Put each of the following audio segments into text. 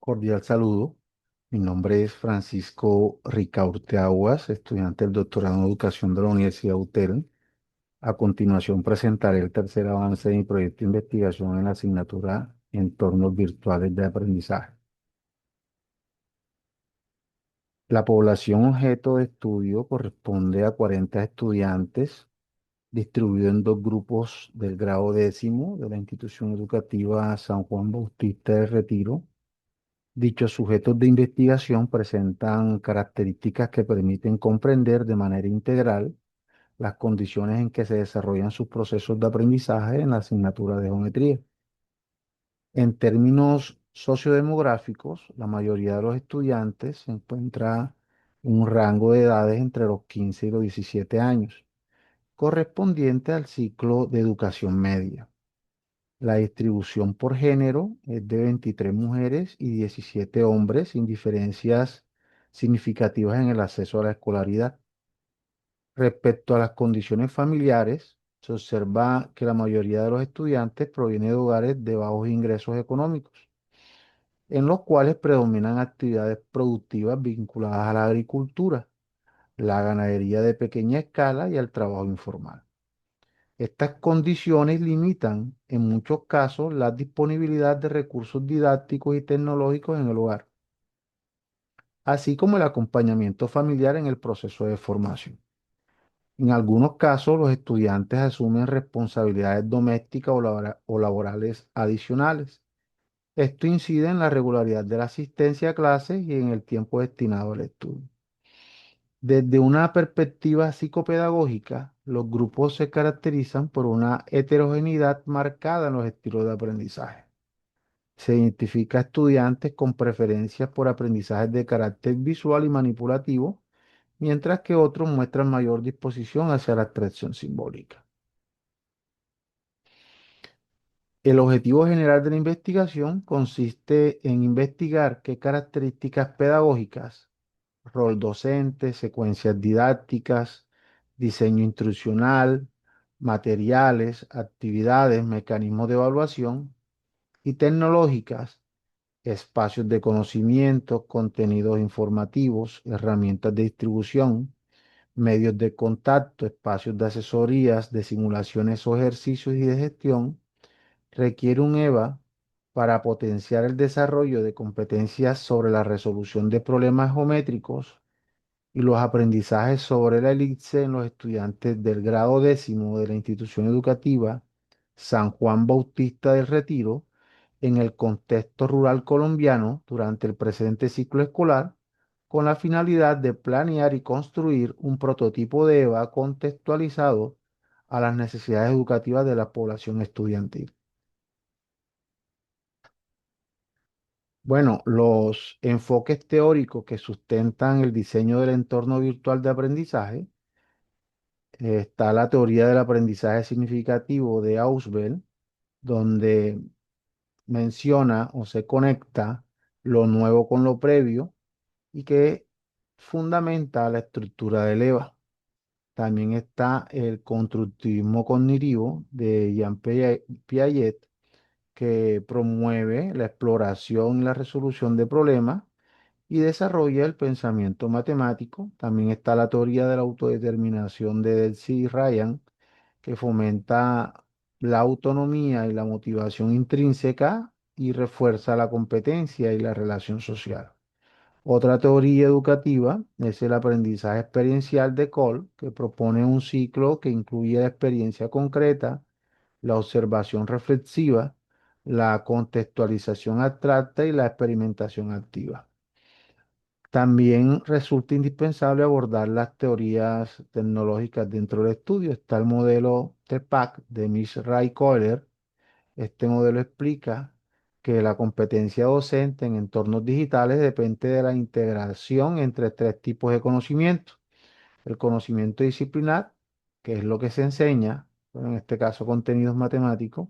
Cordial saludo. Mi nombre es Francisco Ricaurte Aguas, estudiante del doctorado en educación de la Universidad UTEL. A continuación presentaré el tercer avance de mi proyecto de investigación en la asignatura Entornos virtuales de aprendizaje. La población objeto de estudio corresponde a 40 estudiantes distribuidos en dos grupos del grado décimo de la institución educativa San Juan Bautista de Retiro. Dichos sujetos de investigación presentan características que permiten comprender de manera integral las condiciones en que se desarrollan sus procesos de aprendizaje en la asignatura de geometría. En términos sociodemográficos, la mayoría de los estudiantes se encuentra en un rango de edades entre los 15 y los 17 años, correspondiente al ciclo de educación media. La distribución por género es de 23 mujeres y 17 hombres, sin diferencias significativas en el acceso a la escolaridad. Respecto a las condiciones familiares, se observa que la mayoría de los estudiantes proviene de hogares de bajos ingresos económicos, en los cuales predominan actividades productivas vinculadas a la agricultura, la ganadería de pequeña escala y el trabajo informal. Estas condiciones limitan, en muchos casos, la disponibilidad de recursos didácticos y tecnológicos en el hogar, así como el acompañamiento familiar en el proceso de formación. En algunos casos, los estudiantes asumen responsabilidades domésticas o laborales adicionales. Esto incide en la regularidad de la asistencia a clases y en el tiempo destinado al estudio. Desde una perspectiva psicopedagógica, los grupos se caracterizan por una heterogeneidad marcada en los estilos de aprendizaje. Se identifica a estudiantes con preferencias por aprendizajes de carácter visual y manipulativo, mientras que otros muestran mayor disposición hacia la abstracción simbólica. El objetivo general de la investigación consiste en investigar qué características pedagógicas, rol docente, secuencias didácticas, diseño instruccional, materiales, actividades, mecanismos de evaluación y tecnológicas, espacios de conocimiento, contenidos informativos, herramientas de distribución, medios de contacto, espacios de asesorías, de simulaciones o ejercicios y de gestión, requiere un EVA para potenciar el desarrollo de competencias sobre la resolución de problemas geométricos y los aprendizajes sobre la elipse en los estudiantes del grado décimo de la institución educativa San Juan Bautista del Retiro en el contexto rural colombiano durante el presente ciclo escolar, con la finalidad de planear y construir un prototipo de EVA contextualizado a las necesidades educativas de la población estudiantil. Bueno, los enfoques teóricos que sustentan el diseño del entorno virtual de aprendizaje. Está la teoría del aprendizaje significativo de Ausubel, donde menciona o se conecta lo nuevo con lo previo y que fundamenta la estructura del EVA. También está el constructivismo cognitivo de Jean Piaget, que promueve la exploración y la resolución de problemas y desarrolla el pensamiento matemático. También está la teoría de la autodeterminación de Delcy y Ryan, que fomenta la autonomía y la motivación intrínseca y refuerza la competencia y la relación social. Otra teoría educativa es el aprendizaje experiencial de Cole, que propone un ciclo que incluye la experiencia concreta, la observación reflexiva, la contextualización abstracta y la experimentación activa. También resulta indispensable abordar las teorías tecnológicas dentro del estudio. Está el modelo TPACK de Miss Ray Kohler. Este modelo explica que la competencia docente en entornos digitales depende de la integración entre tres tipos de conocimiento. El conocimiento disciplinar, que es lo que se enseña, bueno, en este caso contenidos matemáticos,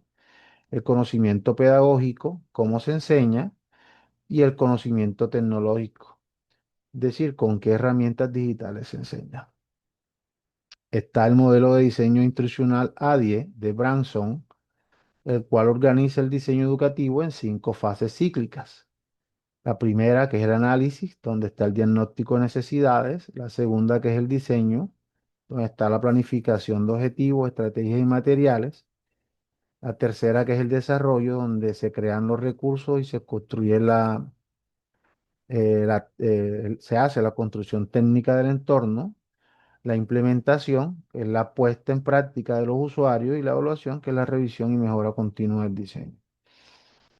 el conocimiento pedagógico, cómo se enseña, y el conocimiento tecnológico, es decir, con qué herramientas digitales se enseña. Está el modelo de diseño instruccional ADIE de Branson, el cual organiza el diseño educativo en 5 fases cíclicas. La primera, que es el análisis, donde está el diagnóstico de necesidades. La segunda, que es el diseño, donde está la planificación de objetivos, estrategias y materiales. La tercera, que es el desarrollo, donde se crean los recursos y se construye se hace la construcción técnica del entorno. La implementación, que es la puesta en práctica de los usuarios, y la evaluación, que es la revisión y mejora continua del diseño.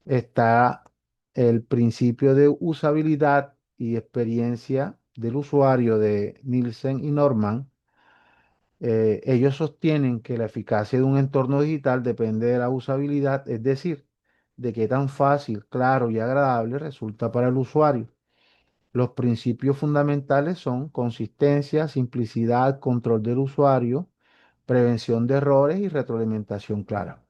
Está el principio de usabilidad y experiencia del usuario de Nielsen y Norman. Ellos sostienen que la eficacia de un entorno digital depende de la usabilidad, es decir, de qué tan fácil, claro y agradable resulta para el usuario. Los principios fundamentales son consistencia, simplicidad, control del usuario, prevención de errores y retroalimentación clara.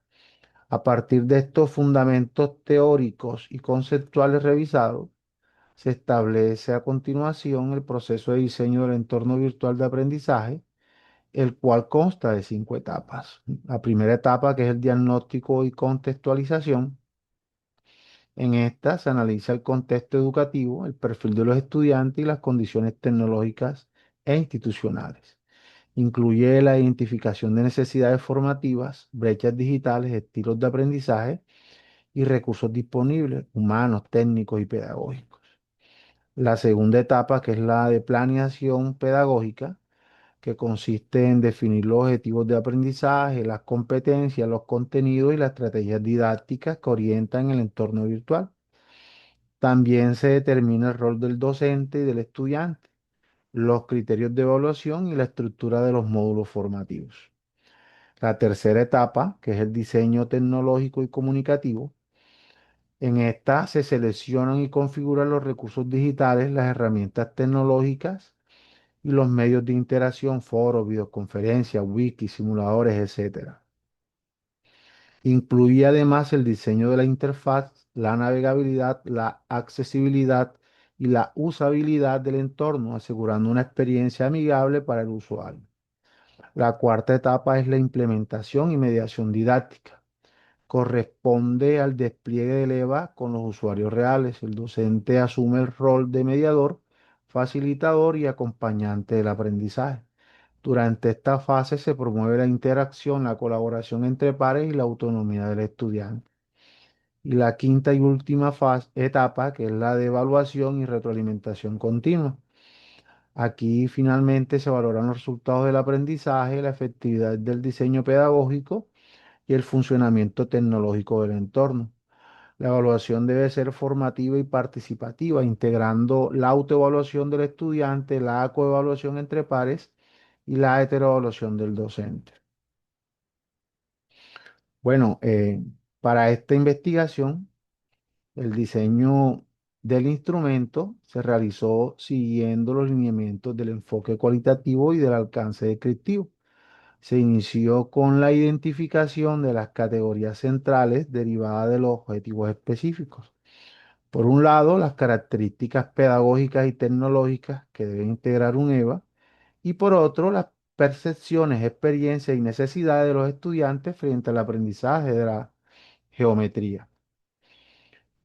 A partir de estos fundamentos teóricos y conceptuales revisados, se establece a continuación el proceso de diseño del entorno virtual de aprendizaje, el cual consta de 5 etapas. La primera etapa, que es el diagnóstico y contextualización. En esta se analiza el contexto educativo, el perfil de los estudiantes y las condiciones tecnológicas e institucionales. Incluye la identificación de necesidades formativas, brechas digitales, estilos de aprendizaje y recursos disponibles, humanos, técnicos y pedagógicos. La segunda etapa, que es la de planeación pedagógica, que consiste en definir los objetivos de aprendizaje, las competencias, los contenidos y las estrategias didácticas que orientan el entorno virtual. También se determina el rol del docente y del estudiante, los criterios de evaluación y la estructura de los módulos formativos. La tercera etapa, que es el diseño tecnológico y comunicativo. En esta se seleccionan y configuran los recursos digitales, las herramientas tecnológicas y los medios de interacción, foros, videoconferencias, wikis, simuladores, etcétera. Incluye además el diseño de la interfaz, la navegabilidad, la accesibilidad y la usabilidad del entorno, asegurando una experiencia amigable para el usuario. La cuarta etapa es la implementación y mediación didáctica. Corresponde al despliegue del EVA con los usuarios reales. El docente asume el rol de mediador, facilitador y acompañante del aprendizaje. Durante esta fase se promueve la interacción, la colaboración entre pares y la autonomía del estudiante. Y la quinta y última etapa, que es la de evaluación y retroalimentación continua. Aquí finalmente se valoran los resultados del aprendizaje, la efectividad del diseño pedagógico y el funcionamiento tecnológico del entorno. La evaluación debe ser formativa y participativa, integrando la autoevaluación del estudiante, la coevaluación entre pares y la heteroevaluación del docente. Bueno, para esta investigación, el diseño del instrumento se realizó siguiendo los lineamientos del enfoque cualitativo y del alcance descriptivo. Se inició con la identificación de las categorías centrales derivadas de los objetivos específicos. Por un lado, las características pedagógicas y tecnológicas que debe integrar un EVA, y por otro, las percepciones, experiencias y necesidades de los estudiantes frente al aprendizaje de la geometría.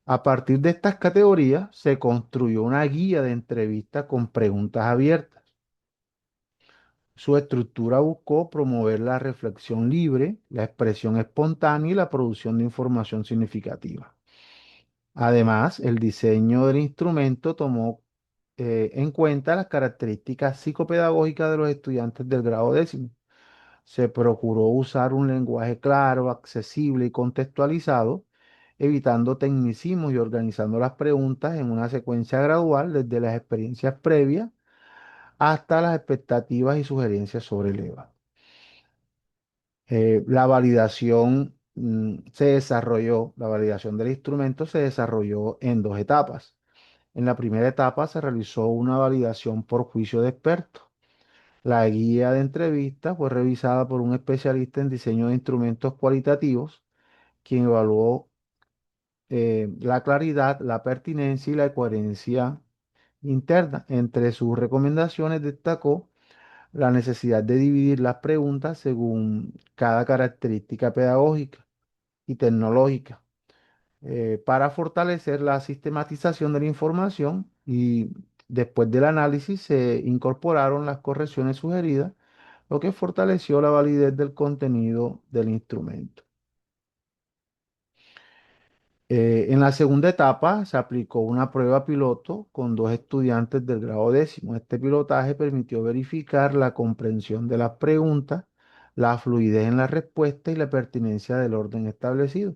A partir de estas categorías se construyó una guía de entrevista con preguntas abiertas. Su estructura buscó promover la reflexión libre, la expresión espontánea y la producción de información significativa. Además, el diseño del instrumento tomó en cuenta las características psicopedagógicas de los estudiantes del grado décimo. Se procuró usar un lenguaje claro, accesible y contextualizado, evitando tecnicismos y organizando las preguntas en una secuencia gradual desde las experiencias previas hasta las expectativas y sugerencias sobre el EVA. La validación del instrumento se desarrolló en 2 etapas. En la primera etapa se realizó una validación por juicio de expertos. La guía de entrevista fue revisada por un especialista en diseño de instrumentos cualitativos, quien evaluó la claridad, la pertinencia y la coherencia interna. Entre sus recomendaciones destacó la necesidad de dividir las preguntas según cada característica pedagógica y tecnológica. para fortalecer la sistematización de la información y después del análisis se incorporaron las correcciones sugeridas, lo que fortaleció la validez del contenido del instrumento. En la segunda etapa se aplicó una prueba piloto con dos estudiantes del grado décimo. Este pilotaje permitió verificar la comprensión de las preguntas, la fluidez en la respuesta y la pertinencia del orden establecido.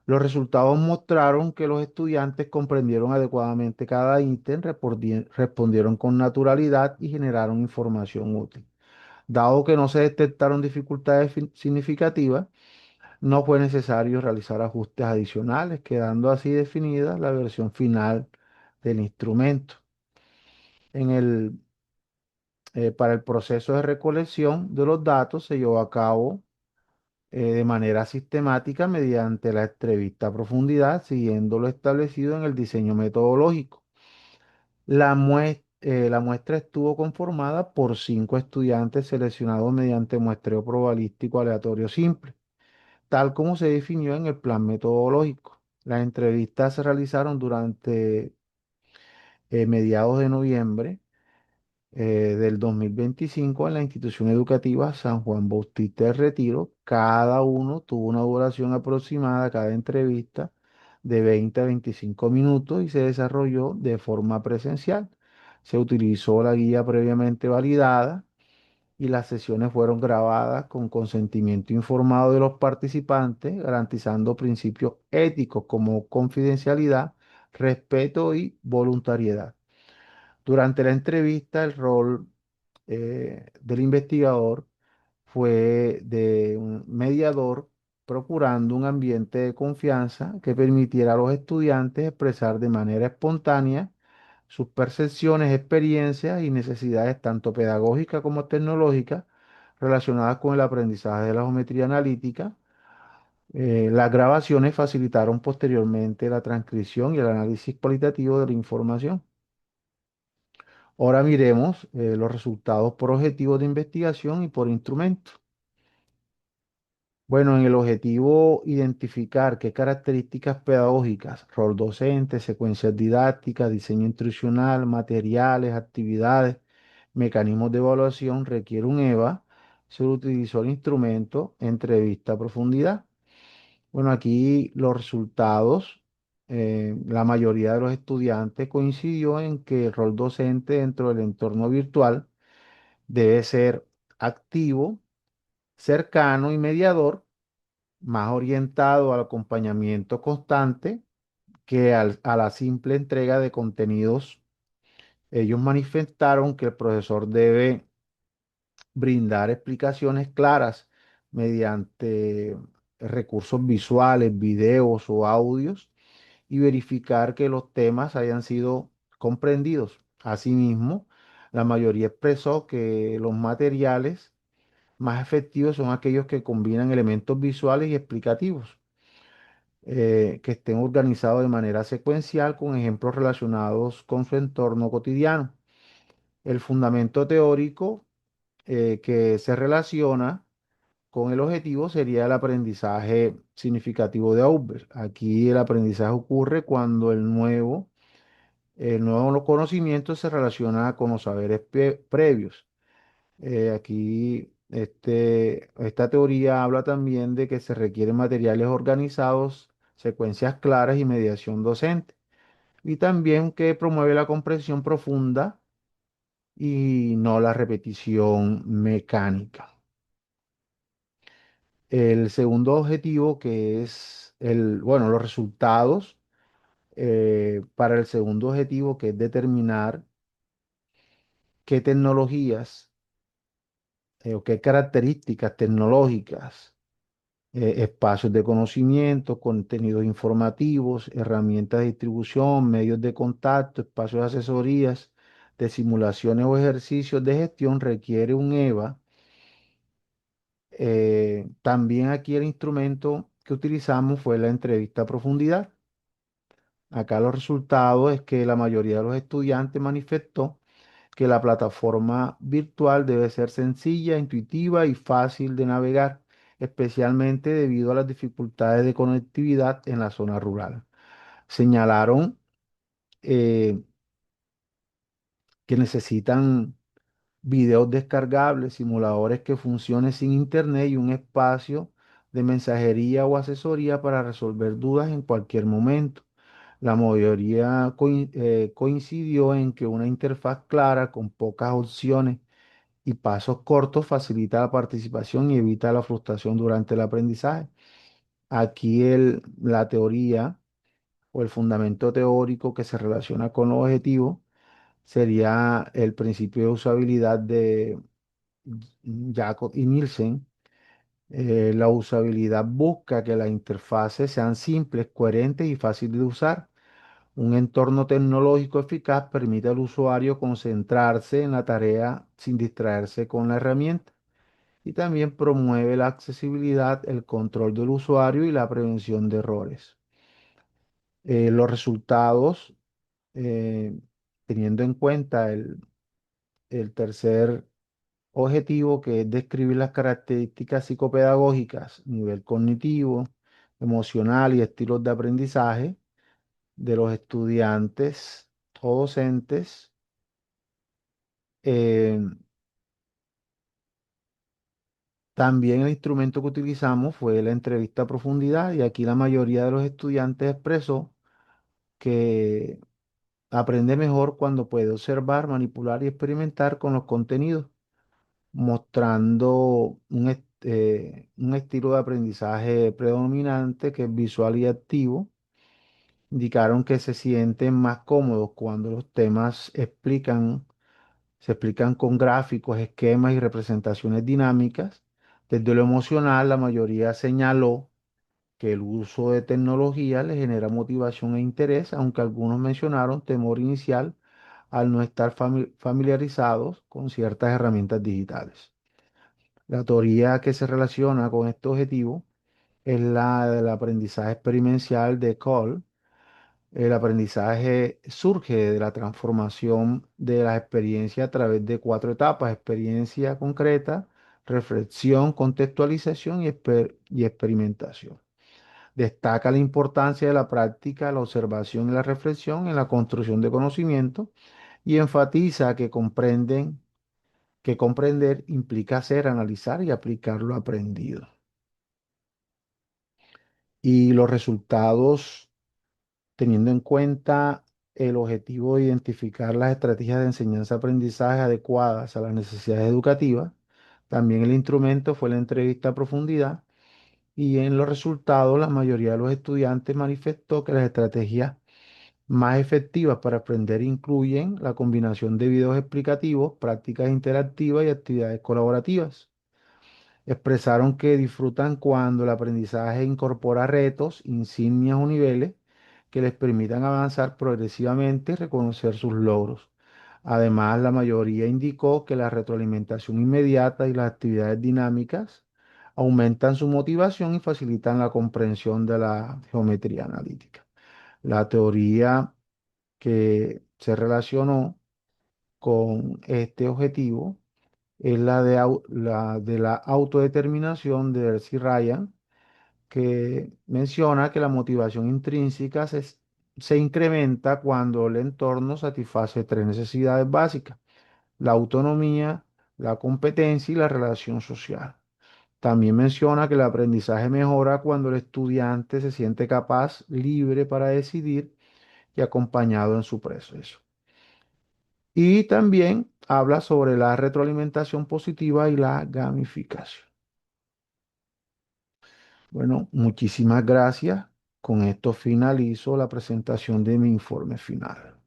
Los resultados mostraron que los estudiantes comprendieron adecuadamente cada ítem, respondieron con naturalidad y generaron información útil. Dado que no se detectaron dificultades significativas, no fue necesario realizar ajustes adicionales, quedando así definida la versión final del instrumento. En el, para el proceso de recolección de los datos se llevó a cabo de manera sistemática mediante la entrevista a profundidad, siguiendo lo establecido en el diseño metodológico. La muestra estuvo conformada por 5 estudiantes seleccionados mediante muestreo probabilístico aleatorio simple, tal como se definió en el plan metodológico. Las entrevistas se realizaron durante mediados de noviembre del 2025 en la institución educativa San Juan Bautista de Retiro. Cada uno tuvo una duración aproximada, cada entrevista, de 20 a 25 minutos y se desarrolló de forma presencial. Se utilizó la guía previamente validada y las sesiones fueron grabadas con consentimiento informado de los participantes, garantizando principios éticos como confidencialidad, respeto y voluntariedad. Durante la entrevista, el rol del investigador fue de un mediador, procurando un ambiente de confianza que permitiera a los estudiantes expresar de manera espontánea sus percepciones, experiencias y necesidades tanto pedagógicas como tecnológicas relacionadas con el aprendizaje de la geometría analítica. Las grabaciones facilitaron posteriormente la transcripción y el análisis cualitativo de la información. Ahora miremos los resultados por objetivos de investigación y por instrumento. Bueno, en el objetivo identificar qué características pedagógicas, rol docente, secuencias didácticas, diseño instruccional, materiales, actividades, mecanismos de evaluación requiere un EVA, se utilizó el instrumento entrevista a profundidad. Bueno, aquí los resultados, la mayoría de los estudiantes coincidió en que el rol docente dentro del entorno virtual debe ser activo, cercano y mediador, más orientado al acompañamiento constante que a la simple entrega de contenidos. Ellos manifestaron que el profesor debe brindar explicaciones claras mediante recursos visuales, videos o audios y verificar que los temas hayan sido comprendidos. Asimismo, la mayoría expresó que los materiales más efectivos son aquellos que combinan elementos visuales y explicativos, que estén organizados de manera secuencial con ejemplos relacionados con su entorno cotidiano. El fundamento teórico que se relaciona con el objetivo sería el aprendizaje significativo de Auber. Aquí el aprendizaje ocurre cuando el nuevo conocimiento se relaciona con los saberes previos. Aquí esta teoría habla también de que se requieren materiales organizados, secuencias claras y mediación docente. Y también que promueve la comprensión profunda y no la repetición mecánica. El segundo objetivo, que es bueno, los resultados para el segundo objetivo, que es determinar qué tecnologías o qué características tecnológicas, espacios de conocimiento, contenidos informativos, herramientas de distribución, medios de contacto, espacios de asesorías, de simulaciones o ejercicios de gestión requiere un EVA. También aquí el instrumento que utilizamos fue la entrevista a profundidad. Acá los resultados es que la mayoría de los estudiantes manifestó que la plataforma virtual debe ser sencilla, intuitiva y fácil de navegar. especialmente debido a las dificultades de conectividad en la zona rural. Señalaron eh, que necesitan videos descargables, simuladores que funcionen sin internet y un espacio de mensajería o asesoría para resolver dudas en cualquier momento. La mayoría coincidió en que una interfaz clara con pocas opciones y pasos cortos facilita la participación y evita la frustración durante el aprendizaje. Aquí la teoría o el fundamento teórico que se relaciona con los objetivos sería el principio de usabilidad de Jacob y Nielsen. La usabilidad busca que las interfaces sean simples, coherentes y fáciles de usar. Un entorno tecnológico eficaz permite al usuario concentrarse en la tarea sin distraerse con la herramienta y también promueve la accesibilidad, el control del usuario y la prevención de errores. Los resultados, eh, teniendo en cuenta el tercer objetivo, que es describir las características psicopedagógicas, nivel cognitivo, emocional y estilos de aprendizaje de los estudiantes o docentes. Eh, También el instrumento que utilizamos fue la entrevista a profundidad y aquí la mayoría de los estudiantes expresó que aprende mejor cuando puede observar, manipular y experimentar con los contenidos, mostrando un estilo de aprendizaje predominante que es visual y activo. Indicaron que se sienten más cómodos cuando los temas se explican con gráficos, esquemas y representaciones dinámicas. Desde lo emocional, la mayoría señaló que el uso de tecnología le genera motivación e interés, aunque algunos mencionaron temor inicial al no estar familiarizados con ciertas herramientas digitales. La teoría que se relaciona con este objetivo es la del aprendizaje experiencial de Cole. El aprendizaje surge de la transformación de la experiencia a través de cuatro etapas: experiencia concreta, reflexión, contextualización y experimentación. Destaca la importancia de la práctica, la observación y la reflexión en la construcción de conocimiento y enfatiza que comprender implica hacer, analizar y aplicar lo aprendido. Y los resultados, teniendo en cuenta el objetivo de identificar las estrategias de enseñanza-aprendizaje adecuadas a las necesidades educativas, también el instrumento fue la entrevista a profundidad y en los resultados la mayoría de los estudiantes manifestó que las estrategias más efectivas para aprender incluyen la combinación de videos explicativos, prácticas interactivas y actividades colaborativas. Expresaron que disfrutan cuando el aprendizaje incorpora retos, insignias o niveles que les permitan avanzar progresivamente y reconocer sus logros. Además, la mayoría indicó que la retroalimentación inmediata y las actividades dinámicas aumentan su motivación y facilitan la comprensión de la geometría analítica. La teoría que se relacionó con este objetivo es la de la autodeterminación de Elsie Ryan, que menciona que la motivación intrínseca se incrementa cuando el entorno satisface tres necesidades básicas: la autonomía, la competencia y la relación social. También menciona que el aprendizaje mejora cuando el estudiante se siente capaz, libre para decidir y acompañado en su proceso. Y también habla sobre la retroalimentación positiva y la gamificación. Bueno, muchísimas gracias. Con esto finalizo la presentación de mi informe final.